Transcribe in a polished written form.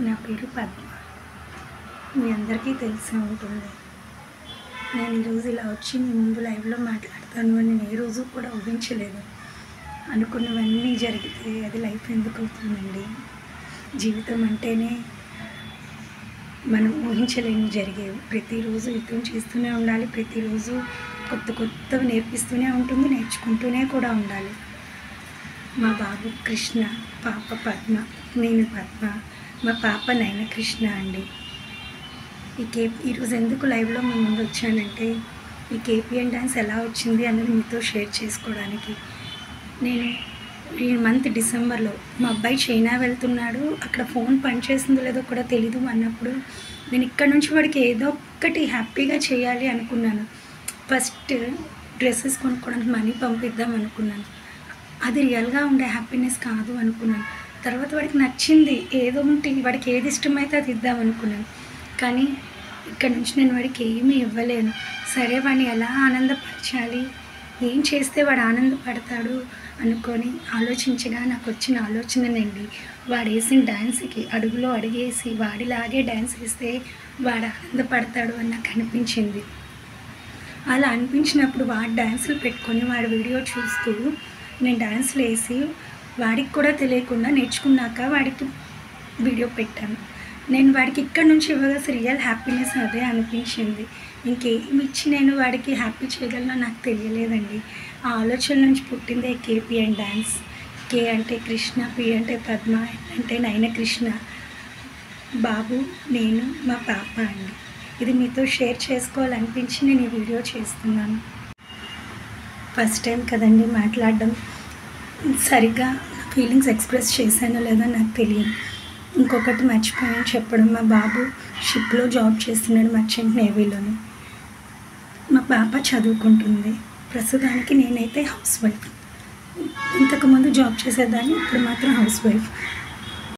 నా పేరు పద్మ. మీ అందరికీ తెలిసే ఉంటుంది. నేను ఈరోజు ఇలా వచ్చి మీ ముందు లైవ్లో మాట్లాడతాను అని నేను ఏ రోజు కూడా ఊహించలేదు. అనుకున్నవన్నీ జరిగితే అది లైఫ్ ఎందుకు అవుతుందండి? జీవితం అంటేనే మనం ఊహించలేని జరిగేవి. ప్రతిరోజు యుద్ధం చేస్తూనే ఉండాలి. ప్రతిరోజు కొత్తవి నేర్పిస్తూనే ఉంటుంది, నేర్చుకుంటూనే కూడా ఉండాలి. మా బాబు కృష్ణ, పాప పద్మ, నేను పద్మ, మా పాప నయన కృష్ణ అండి. ఈరోజు ఎందుకు లైవ్లో మీ ముందు వచ్చానంటే ఈ కేపీఎన్ డ్యాన్స్ ఎలా వచ్చింది అన్నది మీతో షేర్ చేసుకోవడానికి. నేను ఈ మంత్ డిసెంబర్లో మా అబ్బాయి చైనా వెళ్తున్నాడు, అక్కడ ఫోన్ పనిచేస్తుందో లేదో కూడా తెలీదు అన్నప్పుడు నేను ఇక్కడ నుంచి వాడికి ఏదో ఒక్కటి హ్యాపీగా చేయాలి అనుకున్నాను. ఫస్ట్ డ్రెస్సెస్ కొనుక్కోవడానికి మనీ పంపిద్దాం అనుకున్నాను. అది రియల్గా ఉండే హ్యాపీనెస్ కాదు అనుకున్నాను. తర్వాత వాడికి నచ్చింది ఏదో ఉంటే వాడికి ఏది ఇష్టమైతే అది ఇద్దాం అనుకున్నాను. కానీ ఇక్కడ నుంచి నేను వాడికి ఏమీ ఇవ్వలేను. సరే వాడిని ఎలా ఆనందపరచాలి, ఏం చేస్తే వాడు ఆనందపడతాడు అనుకొని ఆలోచించగా నాకు వచ్చిన ఆలోచననండి వాడు వేసిన డ్యాన్స్కి అడుగులో అడిగేసి వాడిలాగే డ్యాన్స్ వేస్తే వాడు ఆనందపడతాడు అని నాకు అనిపించింది. అలా అనిపించినప్పుడు వాడు డ్యాన్సులు పెట్టుకొని వాడి వీడియో చూస్తూ నేను డ్యాన్స్లు వేసి వాడికి కూడా తెలియకుండా నేర్చుకున్నాక వాడికి వీడియో పెట్టాను. నేను వాడికి ఇక్కడ నుంచి ఇవ్వగల రియల్ హ్యాపీనెస్ అదే అనిపించింది. ఇంకేమి ఇచ్చి నేను వాడికి హ్యాపీ చేయగలనో నాకు తెలియలేదండి. ఆ ఆలోచన నుంచి పుట్టిందే కేపీఎన్ డ్యాన్స్. కే అంటే కృష్ణ, పి అంటే పద్మ, అంటే నయన కృష్ణ, బాబు, నేను, మా పాప అండి. ఇది మీతో షేర్ చేసుకోవాలనిపించి నేను ఈ వీడియో చేస్తున్నాను. ఫస్ట్ టైం కదండి మాట్లాడడం, సరిగ్గా ఫీలింగ్స్ ఎక్స్ప్రెస్ చేశానో లేదో నాకు తెలియదు. ఇంకొకటి మర్చిపోయాను చెప్పడం, మా బాబు షిప్లో జాబ్ చేస్తున్నాడు, మర్చెంట్ నేవీలోని. మా పాప చదువుకుంటుంది. ప్రస్తుతానికి నేనైతే హౌస్ వైఫ్. ఇంతకుముందు జాబ్ చేసేదాన్ని, ఇప్పుడు మాత్రం హౌస్ వైఫ్.